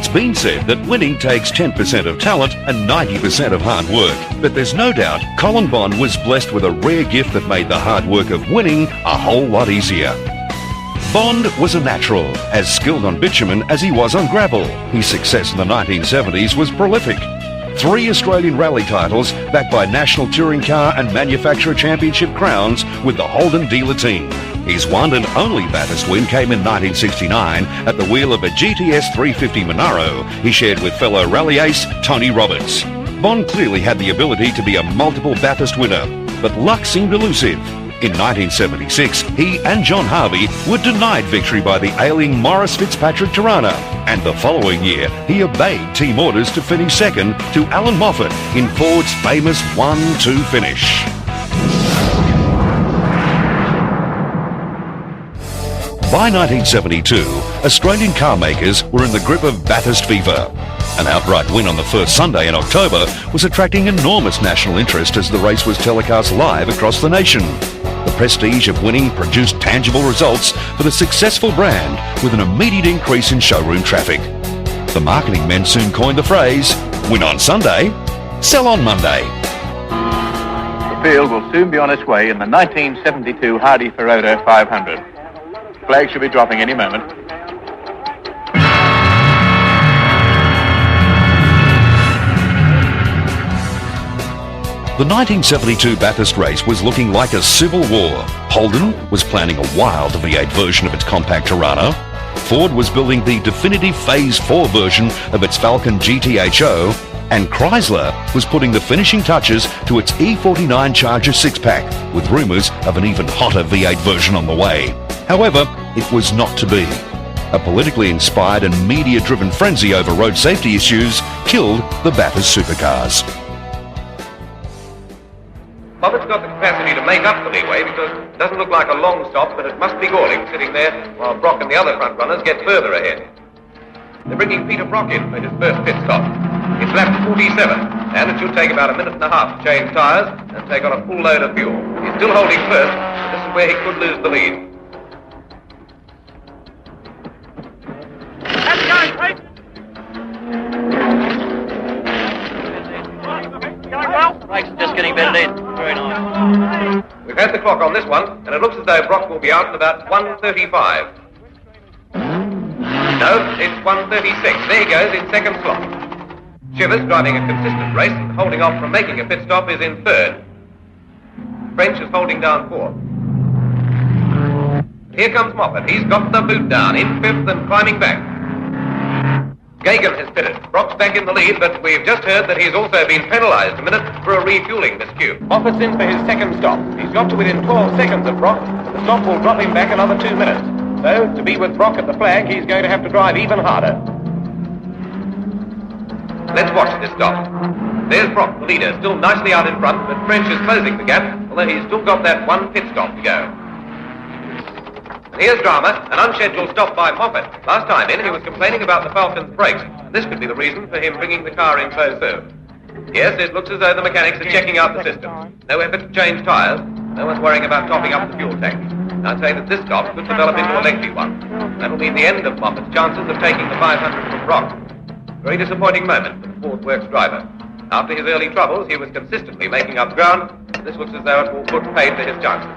It's been said that winning takes 10% of talent and 90% of hard work. But there's no doubt Colin Bond was blessed with a rare gift that made the hard work of winning a whole lot easier. Bond was a natural, as skilled on bitumen as he was on gravel. His success in the 1970s was prolific. 3 Australian rally titles backed by national touring car and manufacturer championship crowns with the Holden dealer team. His one and only Bathurst win came in 1969 at the wheel of a GTS 350 Monaro he shared with fellow rally ace Tony Roberts. Bond clearly had the ability to be a multiple Bathurst winner, but luck seemed elusive. In 1976, he and John Harvey were denied victory by the ailing Morris Fitzpatrick Torana, and the following year he obeyed team orders to finish second to Alan Moffat in Ford's famous 1-2 finish. By 1972, Australian car makers were in the grip of Bathurst fever. An outright win on the first Sunday in October was attracting enormous national interest as the race was telecast live across the nation. The prestige of winning produced tangible results for the successful brand with an immediate increase in showroom traffic. The marketing men soon coined the phrase, win on Sunday, sell on Monday. The field will soon be on its way in the 1972 Hardy Ferrota 500. Flag should be dropping any moment. The 1972 Bathurst race was looking like a civil war. Holden was planning a wild V8 version of its compact Torano. Ford was building the definitive Phase 4 version of its Falcon GTHO. And Chrysler was putting the finishing touches to its E49 Charger 6-pack, with rumours of an even hotter V8 version on the way. However, it was not to be. A politically inspired and media-driven frenzy over road safety issues killed the Bathurst supercars. Moffat's got the capacity to make up the leeway because it doesn't look like a long stop, but it must be galling sitting there while Brock and the other front runners get further ahead. They're bringing Peter Brock in for his first pit stop. It's lap 47, and it should take about a minute and a half to change tyres and take on a full load of fuel. He's still holding first, but this is where he could lose the lead. How's it going, Pete? Going well? Brakes are just getting bedded in. Very nice. We've had the clock on this one, and it looks as though Brock will be out in about 1:35. No, it's 1:36. There he goes in second slot. Shivers, driving a consistent race and holding off from making a pit stop, is in third. French is holding down fourth. Here comes Moffat. He's got the boot down in fifth and climbing back. Gagan has pitted. Brock's back in the lead, but we've just heard that he's also been penalised a minute for a refuelling miscue. Moffat's in for his second stop. He's got to within 12 seconds of Brock. The stop will drop him back another 2 minutes. So, to be with Brock at the flag, he's going to have to drive even harder. Let's watch this stop. There's Brock, the leader, still nicely out in front, but French is closing the gap, although he's still got that one pit stop to go. And here's drama, an unscheduled stop by Moffat. Last time in, he was complaining about the Falcon's brakes. This could be the reason for him bringing the car in so soon. Yes, it looks as though the mechanics are checking out the system. No effort to change tyres. No one's worrying about topping up the fuel tank. I'd say that this stop could develop into a lengthy one. That'll mean the end of Moffat's chances of taking the 500 from Brock. Very disappointing moment for the Ford Works driver. After his early troubles, he was consistently making up ground. This looks as though it will put paid to his chances.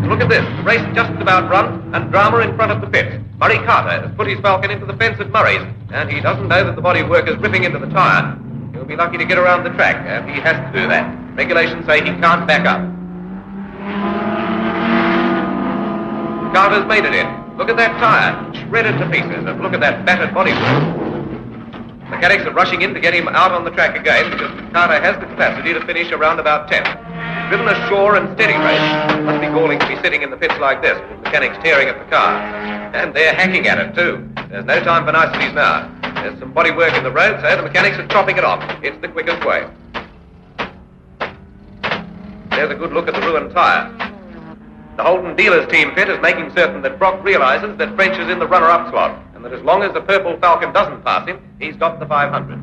Look at this. The race just about run, and drama in front of the pits. Murray Carter has put his Falcon into the fence at Murray's, and he doesn't know that the bodywork is ripping into the tyre. He'll be lucky to get around the track, and he has to do that. Regulations say he can't back up. Carter's made it in. Look at that tyre, shredded to pieces, and look at that battered bodywork. Mechanics are rushing in to get him out on the track again because Carter has the capacity to finish around about 10th. Driven a sure and steady race. Must be galling to be sitting in the pits like this with mechanics tearing at the car. And they're hacking at it too. There's no time for niceties now. There's some bodywork in the road, so the mechanics are chopping it off. It's the quickest way. There's a good look at the ruined tyre. The Holden dealers team pit is making certain that Brock realises that French is in the runner-up slot, and that as long as the purple Falcon doesn't pass him, he's got the 500.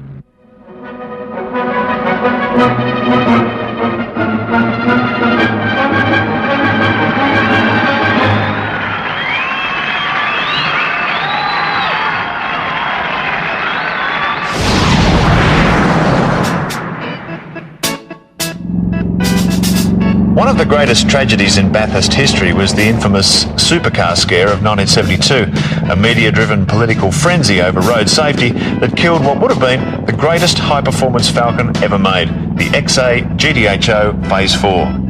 One of the greatest tragedies in Bathurst history was the infamous supercar scare of 1972, a media-driven political frenzy over road safety that killed what would have been the greatest high-performance Falcon ever made, the XA GTHO Phase 4.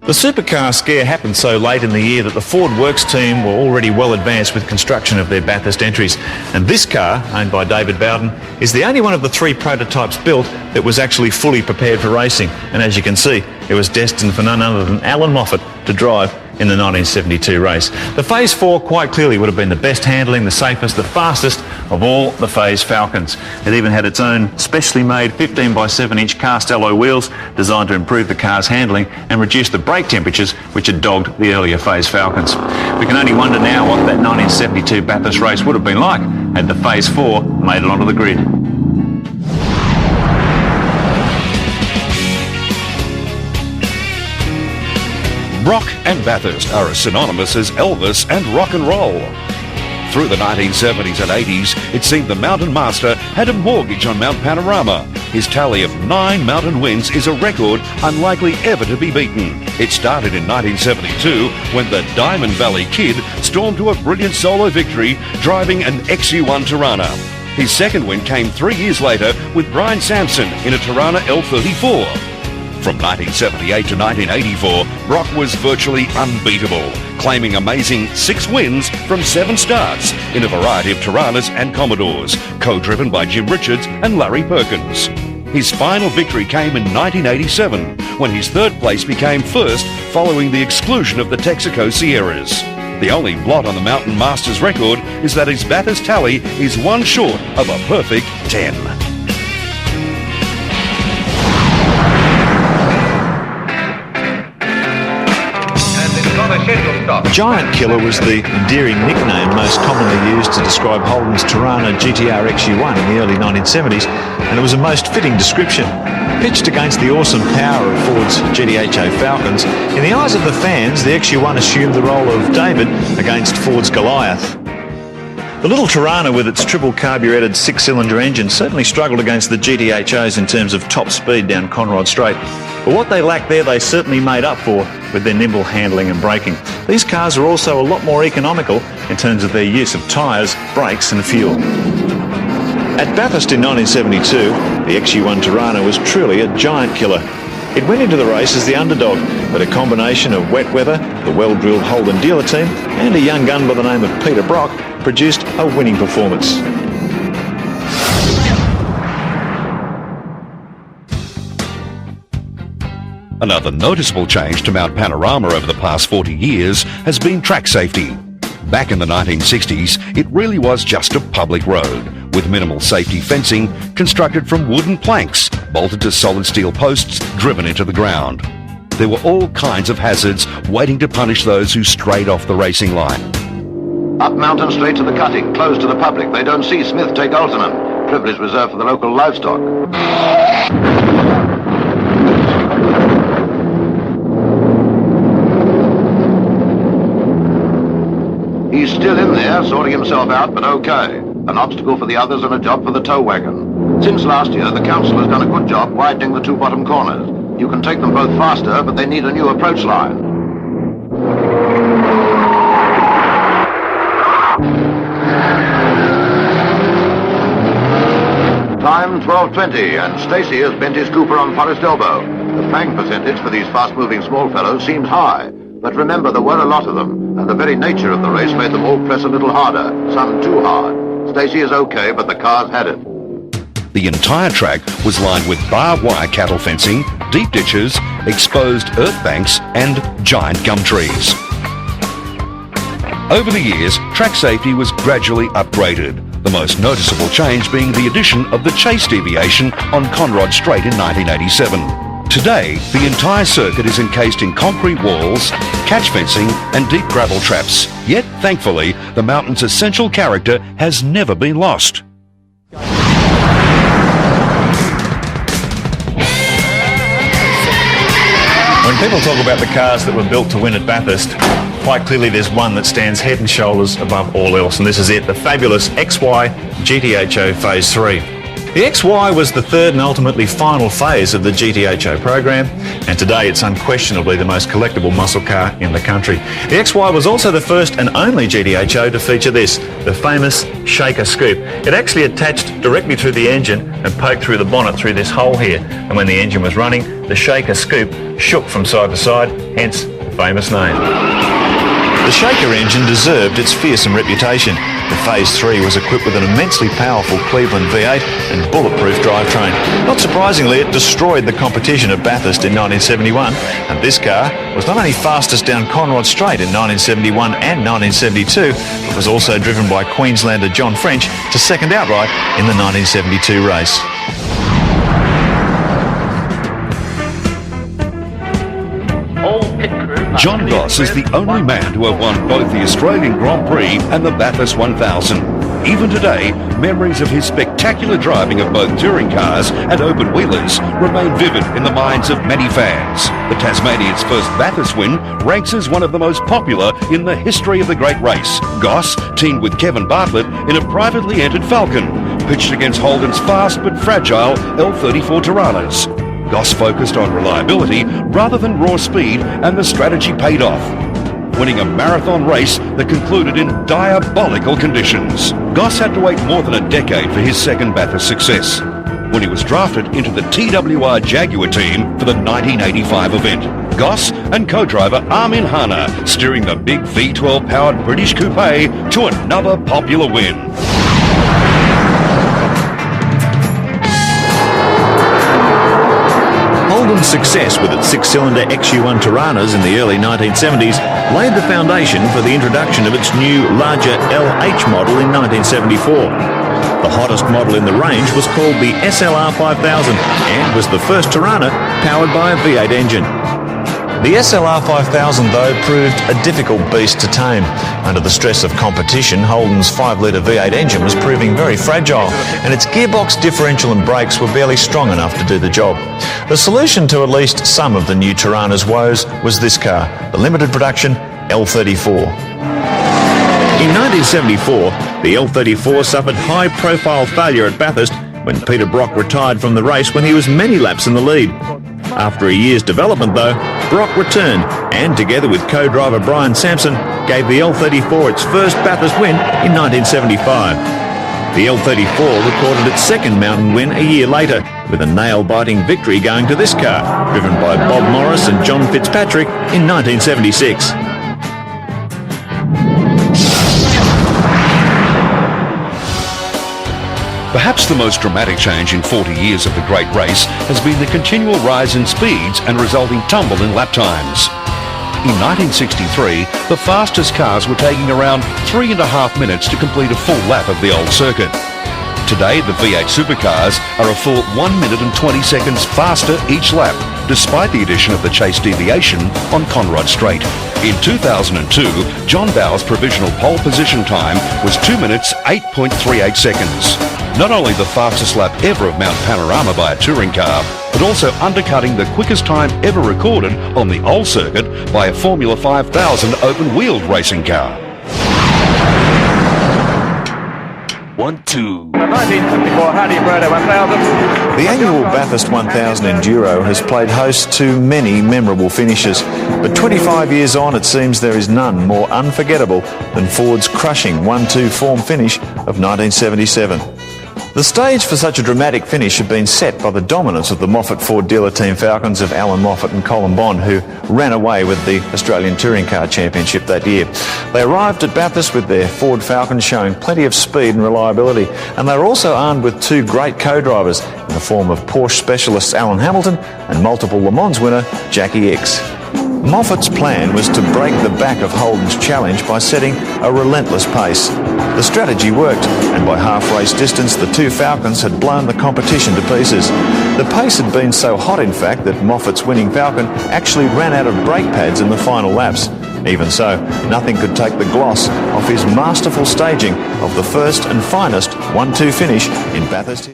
The supercar scare happened so late in the year that the Ford Works team were already well advanced with construction of their Bathurst entries, and this car, owned by David Bowden, is the only one of the 3 prototypes built that was actually fully prepared for racing, and as you can see, it was destined for none other than Alan Moffat to drive in the 1972 race. The Phase 4 quite clearly would have been the best handling, the safest, the fastest of all the Phase Falcons. It even had its own specially made 15 by 7 inch cast alloy wheels designed to improve the car's handling and reduce the brake temperatures which had dogged the earlier Phase Falcons. We can only wonder now what that 1972 Bathurst race would have been like had the Phase 4 made it onto the grid. Rock and Bathurst are as synonymous as Elvis and rock and roll. Through the 1970s and 80s, it seemed the Mountain Master had a mortgage on Mount Panorama. His tally of 9 mountain wins is a record unlikely ever to be beaten. It started in 1972 when the Diamond Valley Kid stormed to a brilliant solo victory driving an XU1 Torana. His second win came 3 years later with Brian Sampson in a Torano L34. From 1978 to 1984, Brock was virtually unbeatable, claiming amazing 6 wins from 7 starts in a variety of Toranas and Commodores, co-driven by Jim Richards and Larry Perkins. His final victory came in 1987, when his third place became first following the exclusion of the Texaco Sierras. The only blot on the Mountain Master's record is that his Bathurst tally is 1 short of a perfect 10. Giant Killer was the endearing nickname most commonly used to describe Holden's Torano GTR XU1 in the early 1970s, and it was a most fitting description. Pitched against the awesome power of Ford's GTHO Falcons, in the eyes of the fans, the XU1 assumed the role of David against Ford's Goliath. The little Torano with its triple carburetted 6-cylinder engine certainly struggled against the GTHOs in terms of top speed down Conrod Straight. But what they lacked there, they certainly made up for with their nimble handling and braking. These cars are also a lot more economical in terms of their use of tyres, brakes and fuel. At Bathurst in 1972, the XU1 Torano was truly a giant killer. It went into the race as the underdog, but a combination of wet weather, the well-drilled Holden dealer team and a young gun by the name of Peter Brock produced a winning performance. Another noticeable change to Mount Panorama over the past 40 years has been track safety. Back in the 1960s, it really was just a public road, with minimal safety fencing constructed from wooden planks bolted to solid steel posts driven into the ground. There were all kinds of hazards waiting to punish those who strayed off the racing line. Up mountain straight to the cutting, closed to the public. They don't see Smith take Altonan. Privilege reserved for the local livestock. He's still in there, sorting himself out, but okay. An obstacle for the others and a job for the tow wagon. Since last year, the council has done a good job widening the 2 bottom corners. You can take them both faster, but they need a new approach line. Time 12:20, and Stacey has bent his Cooper on Forest Elbow. The fang percentage for these fast-moving small fellows seems high. But remember, there were a lot of them, and the very nature of the race made them all press a little harder, some too hard. Stacey is okay, but the cars had it. The entire track was lined with barbed wire cattle fencing, deep ditches, exposed earth banks and giant gum trees. Over the years, track safety was gradually upgraded, the most noticeable change being the addition of the chase deviation on Conrod Straight in 1987. Today, the entire circuit is encased in concrete walls, catch fencing and deep gravel traps. Yet, thankfully, the mountain's essential character has never been lost. When people talk about the cars that were built to win at Bathurst, quite clearly there's one that stands head and shoulders above all else, and this is it, the fabulous XY GTHO Phase 3. The XY was the third and ultimately final phase of the GTHO program, and today it's unquestionably the most collectible muscle car in the country. The XY was also the first and only GTHO to feature this, the famous shaker scoop. It actually attached directly to the engine and poked through the bonnet through this hole here, and when the engine was running, the shaker scoop shook from side to side, hence the famous name. The shaker engine deserved its fearsome reputation. The Phase 3 was equipped with an immensely powerful Cleveland V8 and bulletproof drivetrain. Not surprisingly, it destroyed the competition at Bathurst in 1971, and this car was not only fastest down Conrod Straight in 1971 and 1972, but was also driven by Queenslander John French to second outright in the 1972 race. John Goss is the only man to have won both the Australian Grand Prix and the Bathurst 1000. Even today, memories of his spectacular driving of both touring cars and open wheelers remain vivid in the minds of many fans. The Tasmanian's first Bathurst win ranks as one of the most popular in the history of the great race. Goss teamed with Kevin Bartlett in a privately entered Falcon, pitched against Holden's fast but fragile L34 Toranas. Goss focused on reliability rather than raw speed, and the strategy paid off, winning a marathon race that concluded in diabolical conditions. Goss had to wait more than a decade for his second Bathurst success, when he was drafted into the TWR Jaguar team for the 1985 event. Goss and co-driver Armin Hana steering the big V12-powered British coupe to another popular win. Holden's success with its six-cylinder XU1 Toranas in the early 1970s laid the foundation for the introduction of its new, larger LH model in 1974. The hottest model in the range was called the SLR 5000 and was the first Torana powered by a V8 engine. The SLR 5000, though, proved a difficult beast to tame. Under the stress of competition, Holden's 5-litre V8 engine was proving very fragile, and its gearbox, differential and brakes were barely strong enough to do the job. The solution to at least some of the new Torana's woes was this car, the limited production L34. In 1974, the L34 suffered high-profile failure at Bathurst when Peter Brock retired from the race when he was many laps in the lead. After a year's development, though, Brock returned and, together with co-driver Brian Sampson, gave the L34 its first Bathurst win in 1975. The L34 recorded its second mountain win a year later, with a nail-biting victory going to this car, driven by Bob Morris and John Fitzpatrick in 1976. Perhaps the most dramatic change in 40 years of the great race has been the continual rise in speeds and resulting tumble in lap times. In 1963, the fastest cars were taking around 3.5 minutes to complete a full lap of the old circuit. Today, the V8 supercars are a full 1 minute and 20 seconds faster each lap, despite the addition of the chase deviation on Conrod Straight. In 2002, John Bowers' provisional pole position time was 2 minutes 8.38 seconds. Not only the fastest lap ever of Mount Panorama by a touring car, but also undercutting the quickest time ever recorded on the old circuit by a Formula 5000 open-wheeled racing car. 1-2. The 1974 Hardy Brother 1000. The annual Bathurst 1000 Enduro has played host to many memorable finishes, but 25 years on it seems there is none more unforgettable than Ford's crushing 1-2 form finish of 1977. The stage for such a dramatic finish had been set by the dominance of the Moffat Ford dealer team Falcons of Alan Moffat and Colin Bond, who ran away with the Australian Touring Car Championship that year. They arrived at Bathurst with their Ford Falcons showing plenty of speed and reliability, and they were also armed with two great co-drivers in the form of Porsche specialists Alan Hamilton and multiple Le Mans winner Jackie X. Moffat's plan was to break the back of Holden's challenge by setting a relentless pace. The strategy worked, and by half-race distance the two Falcons had blown the competition to pieces. The pace had been so hot, in fact, that Moffat's winning Falcon actually ran out of brake pads in the final laps. Even so, nothing could take the gloss off his masterful staging of the first and finest 1-2 finish in Bathurst.